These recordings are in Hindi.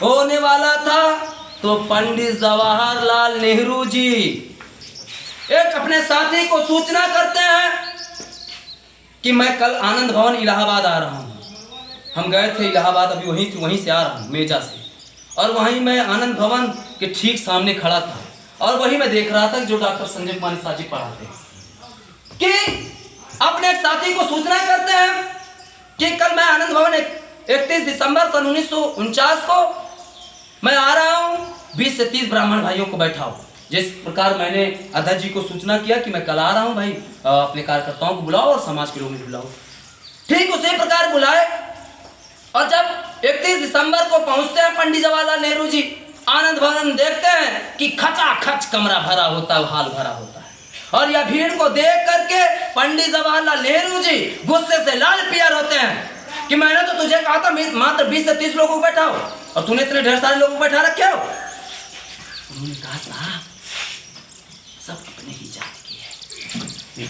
होने वाला था तो पंडित जवाहरलाल नेहरू जी एक अपने साथी को सूचना करते हैं कि मैं कल आनंद भवन इलाहाबाद आ रहा हूँ। हम गए थे इलाहाबाद, अभी वहीं से आ रहा हूँ मेजा से, और वहीं मैं आनंद भवन के ठीक सामने खड़ा था और वहीं मैं देख रहा था जो डॉक्टर संजय कुमार निषाद जी पढ़ाते कि अपने एक साथी को सूचना करते हैं कि कल मैं आनंद भवन 31 दिसंबर सन 1949 को मैं आ रहा हूँ, 20 से 30 ब्राह्मण भाइयों को बैठाओ। जिस प्रकार मैंने अध्यक्ष जी को सूचना किया कि मैं कल आ रहा हूँ भाई, अपने कार्यकर्ताओं को बुलाओ और समाज के लोगों को बुलाओ, ठीक उसी प्रकार बुलाए। और जब 31 दिसंबर को पहुंचते हैं पंडित जवाहरलाल नेहरू जी आनंद भवन, देखते हैं कि खचाखच कमरा भरा होता है, हाल भरा होता है। और यह भीड़ को देख करके पंडित जवाहरलाल नेहरू जी गुस्से से लाल पियर होते हैं कि मैंने तो तुझे कहा था मात्र 20 से 30 लोगों को बैठाओ और तूने इतने ढेर सारे लोगों को बैठा रखे हो। उन्होंने कहा साहब सब अपने ही जात के हैं,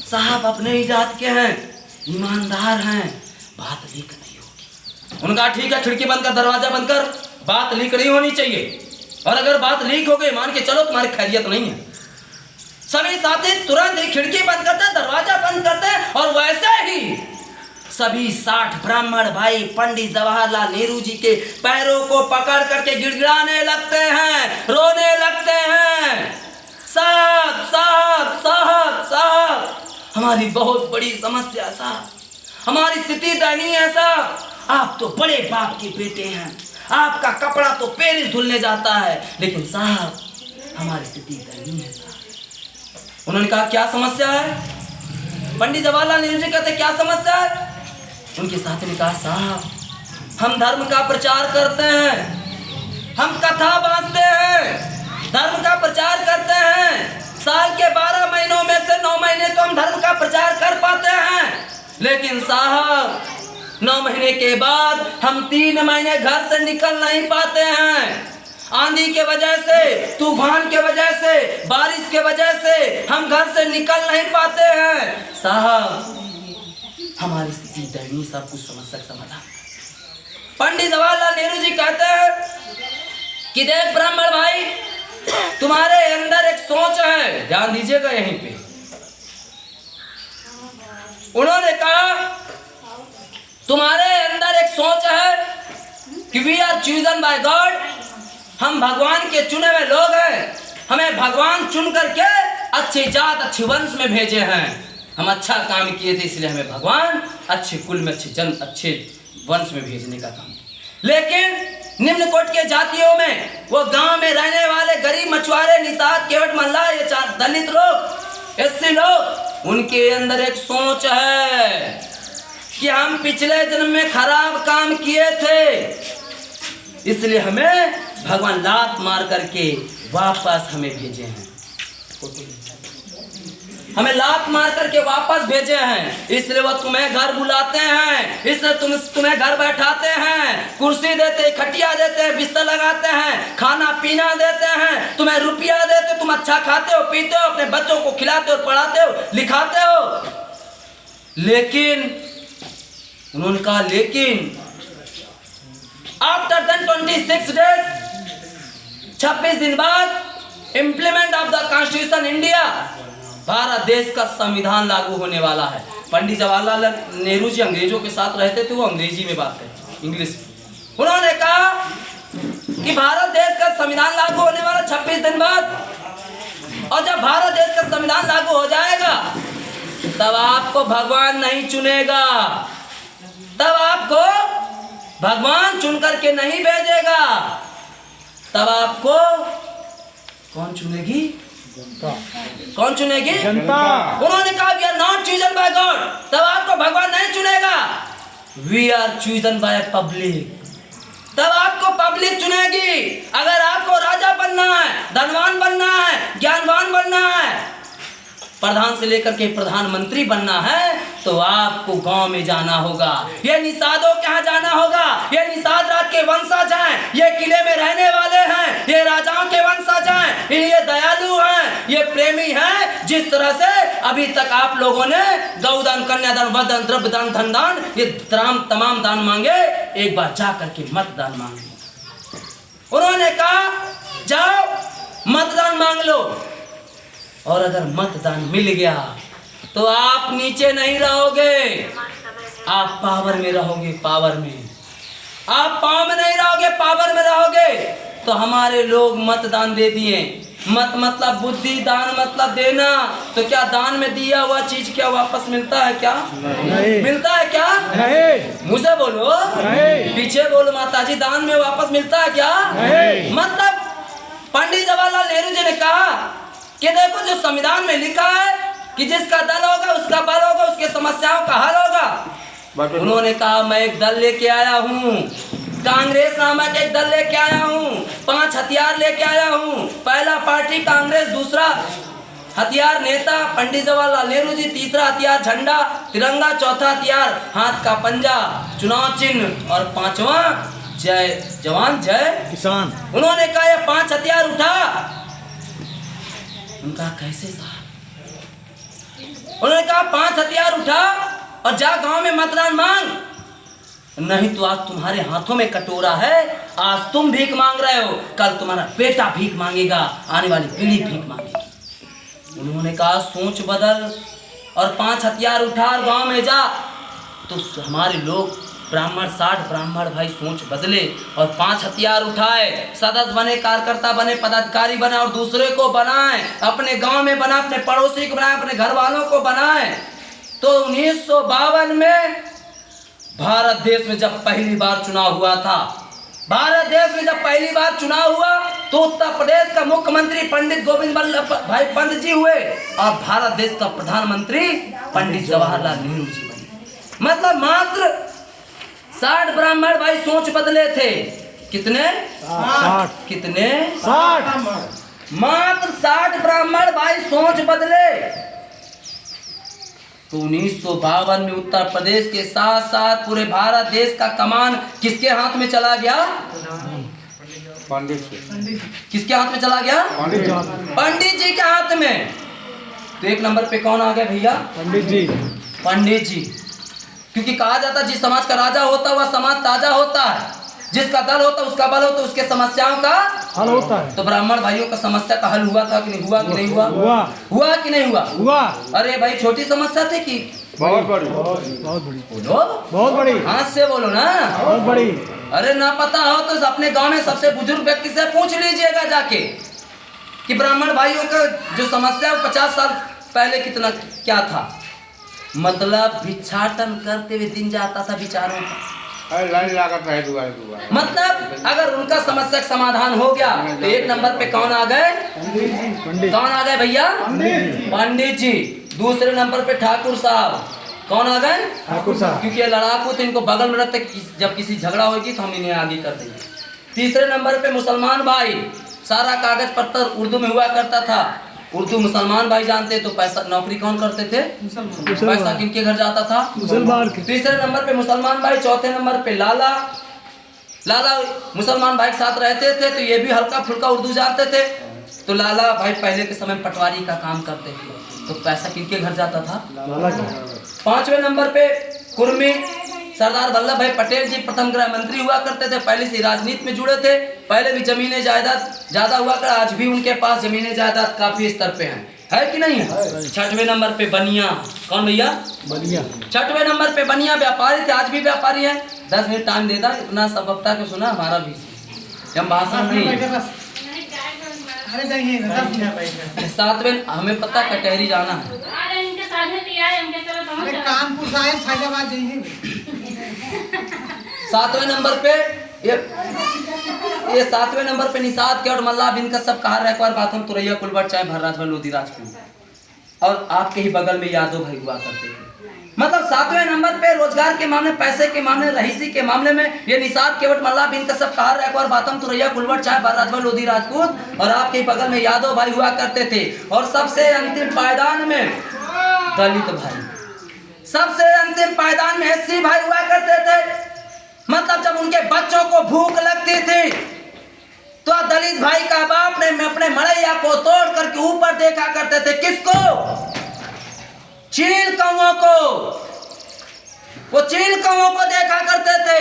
साहब अपने ही जात के हैं, ईमानदार हैं, बात लीक नहीं होगी। उन्होंने कहा ठीक है, खिड़की बंद कर, दरवाजा बंद कर, बात लीक नहीं होनी चाहिए, और अगर बात लीक हो गई मान के चलो तुम्हारी खैरियत नहीं है। सभी साथी तुरंत ही खिड़की बंद करते, दरवाजा बंद करते, और वैसे ही सभी 60 ब्राह्मण भाई पंडित जवाहरलाल नेहरू जी के पैरों को पकड़ करके गिड़गिड़ाने लगते हैं, रोने लगते हैं, साहब साहब साहब साहब हमारी बहुत बड़ी समस्या साहब, हमारी स्थिति दयनीय है साहब, आप तो बड़े बाप के बेटे हैं, आपका कपड़ा तो पेरिस धुलने जाता है, लेकिन साहब हमारी स्थिति दयनीय है साहब। उन्होंने कहा क्या समस्या है? पंडित जवाहरलाल नेहरू जी कहते क्या समस्या है? उनके साथी ने कहा साहब हम धर्म का प्रचार करते हैं, हम कथा बांधते हैं, धर्म का प्रचार करते हैं, साल के 12 महीनों में से 9 महीने तो हम धर्म का प्रचार कर पाते हैं, लेकिन साहब 9 महीने के बाद हम 3 महीने घर से निकल नहीं पाते हैं। आंधी के वजह से, तूफान के वजह से, बारिश के वजह से हम घर से निकल नहीं पाते हैं। साहब हमारी स्थिति दयनीय, सब कुछ समस्या समाधान। पंडित जवाहरलाल नेहरू जी कहते हैं कि देख ब्राह्मण भाई, तुम्हारे अंदर एक सोच है, ध्यान दीजिएगा यहीं पे। उन्होंने कहा तुम्हारे अंदर एक सोच है कि we are chosen by God, हम भगवान के चुने हुए लोग हैं, हमें भगवान चुन करके अच्छी जात अच्छे वंश में भेजे हैं, हम अच्छा काम किए थे इसलिए हमें भगवान अच्छे कुल में, अच्छे जन, अच्छे वंश में भेजने का काम। लेकिन निम्न कोट के जातियों में, वो गांव में रहने वाले गरीब मछुआरे, निषाद, केवट, मल्लाह, ये दलित लोग, एससी लोग, उनके अंदर एक सोच है कि हम पिछले जन्म में खराब काम किए थे, इसलिए हमें भगवान लात मार करके वापस हमें भेजे हैं, हमें लात मार करके वापस भेजे हैं, इसलिए वो तुम्हें घर बुलाते हैं, इसलिए तुम्हें घर बैठाते हैं, कुर्सी देते, खटिया देते, बिस्तर लगाते हैं, खाना पीना देते हैं, तुम्हें रुपया देते, तुम अच्छा खाते हो, पीते हो, अपने बच्चों को खिलाते हो, पढ़ाते हो, लिखाते हो। लेकिन उन्होंने कहा लेकिन आफ्टर देन 26 डेज, 26 दिन बाद implement of the constitution India, Bharat देश का संविधान लागू होने वाला है। पंडित जवाहरलाल नेहरू जी अंग्रेजों के साथ रहते थे, वो अंग्रेजी में बात करते, इंग्लिश में। उन्होंने कहा कि भारत देश का संविधान लागू होने वाला 26 दिन बाद, और जब भारत देश का संविधान लागू हो जाएगा तब आपको भगवान नहीं चुनेगा, तब आपको भगवान चुन करके नहीं भेजेगा, तब आपको कौन चुनेगी? कौन चुनेगी? जनता। उन्होंने कहा we are not chosen by God, तब आपको भगवान नहीं चुनेगा, we are chosen by public, तब आपको पब्लिक चुनेगी। अगर आपको राजा बनना है, धनवान बनना है, ज्ञानवान बनना है, प्रधान से लेकर के प्रधानमंत्री बनना है, तो आपको गांव में जाना होगा, ये निषादों के यहाँ जाना होगा, ये निषाद राज के वंशज हैं, ये किले में रहने वाले हैं, ये राजाओं के वंशज हैं, ये दयालु हैं, ये प्रेमी हैं। जिस तरह से अभी तक आप लोगों ने गौदान, कन्यादान, वरदान, द्रव्यदान, धनदान, ये तमाम दान मांगे, एक बार जा करके मतदान मांगे। उन्होंने कहा जाओ मतदान मांग लो, और अगर मतदान मिल गया तो आप नीचे नहीं रहोगे, आप पावर में रहोगे, पावर में। आप पावर में नहीं रहोगे, पावर में रहोगे। तो हमारे लोग मतदान दे दिए। मत मतलब बुद्धि, दान मतलब देना। तो क्या दान में दिया हुआ चीज क्या वापस मिलता है क्या? नहीं। मिलता है क्या? नहीं। मुझे बोलो, नहीं। पीछे बोलो माताजी, दान में वापस मिलता है क्या? नहीं। मतलब पंडित जवाहरलाल नेहरू जी ने कहा कि देखो जो संविधान में लिखा है कि जिसका दल होगा उसका बल होगा, उसके समस्याओं का हल होगा। उन्होंने कहा मैं एक दल लेके आया हूँ, कांग्रेस नामक एक दल लेके आया हूँ, 5 हथियार लेके आया हूँ। पहला पार्टी कांग्रेस, दूसरा हथियार नेता पंडित जवाहरलाल नेहरू जी, तीसरा हथियार झंडा तिरंगा, चौथा हथियार हाथ का पंजा चुनाव चिन्ह, और 5वां जय जवान जय किसान। उन्होंने कहा ये 5 हथियार उठा। उनका कैसे साहब? उन्होंने कहा 5 हथियार उठा और जा गांव में मतदान मांग, नहीं तो आज तुम्हारे हाथों में कटोरा है, आज तुम भीख मांग रहे हो, कल तुम्हारा बेटा भीख मांगेगा, आने वाली पीढ़ी भीख मांगेगी। उन्होंने कहा सोच बदल और 5 हथियार उठा और गांव में जा। तो हमारे लोग ब्राह्मण 60 ब्राह्मण भाई सोच बदले और 5 हथियार उठाए, सदस्य बने, कार्यकर्ता बने, पदाधिकारी बने और दूसरे को बनाए, अपने गांव में बना, अपने पड़ोसी को बनाए, अपने घर वालों को बनाए। तो 1952 में भारत देश में जब पहली बार चुनाव हुआ था, भारत देश में जब पहली बार चुनाव हुआ तो उत्तर प्रदेश का मुख्यमंत्री पंडित गोविंद वल्लभ भाई पंत जी हुए और भारत देश का प्रधानमंत्री पंडित जवाहरलाल नेहरू जी बने। मतलब मात्र 60 ब्राह्मण भाई सोच बदले थे। कितने? 60। कितने? 60। मात्र 60 ब्राह्मण भाई सोच बदले। तो 1952 में उत्तर प्रदेश के साथ साथ पूरे भारत देश का कमान किसके हाथ में चला गया? पंडित। किसके हाथ में चला गया? पंडित जी के हाथ में। तो 1 नंबर पे कौन आ गया भैया? पंडित जी। पंडित जी, क्योंकि कहा जाता है जिस समाज का राजा होता है वह समाज ताजा होता है, जिसका दल होता है उसका बल होता है, उसके समस्याओं का हल होता है। तो ब्राह्मण भाइयों का समस्या का हल हुआ था कि नहीं हुआ? कि नहीं हुआ? हुआ कि नहीं हुआ? हुआ। अरे भाई छोटी समस्या थी कि बहुत बड़ी? बहुत बड़ी। बोलो, बहुत बड़ी। हाथ से बोलो ना, बहुत बड़ी। अरे ना पता हो तो अपने गांव में सबसे बुजुर्ग व्यक्ति से पूछ लीजिएगा जाके कि ब्राह्मण भाइयों का जो समस्या 50 साल पहले कितना क्या था। मतलब भिक्षाटन करते हुए दिन जाता था बेचारों का। मतलब अगर उनका समस्या का समाधान हो गया तो 1 नंबर पे कौन आ गए? कौन आ गए भैया? पंडित जी। दूसरे नंबर पे ठाकुर साहब। कौन आ गए? ठाकुर साहब, क्योंकि लड़ाकू तो इनको बगल में रखते, जब किसी झगड़ा होगी तो हम इन्हें आगे कर देंगे। तीसरे नंबर पे मुसलमान भाई, सारा कागज पत्तर उर्दू में हुआ करता था, उर्दू मुसलमान भाई जानते। तो पैसा नौकरी कौन करते थे? पैसा किनके घर जाता था? मुसलमान के। तीसरे नंबर पे मुसलमान भाई। चौथे नंबर पे लाला। लाला मुसलमान भाई के साथ रहते थे तो ये भी हल्का फुल्का उर्दू जानते थे। तो लाला भाई पहले के समय पटवारी का काम करते थे, तो पैसा किनके घर जाता था? लाला के। 5वें नंबर पे कुर्मी सरदार वल्लभ भाई पटेल जी प्रथम गृह मंत्री हुआ करते थे, पहले से राजनीति में जुड़े थे, पहले भी जमीनें जायदाद ज्यादा हुआ कर, आज भी उनके पास जमीनें जायदाद काफी स्तर पे है कि नहीं है? 6वें नंबर पे बनिया। कौन भैया? बनिया। 6वें नंबर पे बनिया व्यापारी थे, आज भी व्यापारी है। 10 मिनट टाइम देता, इतना सबकता के सुना हमारा भी, हम भाषण नहीं। 7वें हमें पता कटहरी जाना है, कानपुर से फैजाबाद जाइए। 7वें नंबर पे ये 7वें नंबर पे निषाद के और मल्ला बिन का सब कहा रखवार बाथम तुरैया कुलबट चाहे भर राजभर लोधी राजपूत, और आपके ही बगल में यादव भाई हुआ करते थे। मतलब 7वें नंबर पे रोजगार के मामले, पैसे के मामले, रहीसी के मामले में ये निषाद केवट मल्ला बिन का सब कहा रखवार बाथम तुरैया कुलबट चाहे भर राजभर लोधी राजपूत, और आपके ही बगल में यादव भाई हुआ करते थे। और सबसे अंतिम पायदान में दलित भाई, सबसे अंतिम पायदान में एससी भाई हुआ करते थे। मतलब जब उनके बच्चों को भूख लगती थी तो दलित भाई का बाप ने अपने मड़ैया को तोड़ करके ऊपर देखा करते थे। किसको? चील कौओं को। वो चील कौओं को देखा करते थे।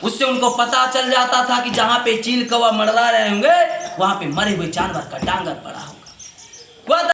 उससे उनको पता चल जाता था कि जहाँ पे चील कौवा मंडरा रहे होंगे वहाँ पे मरे हुए जानवर का डांगर पड़ा होगा। वह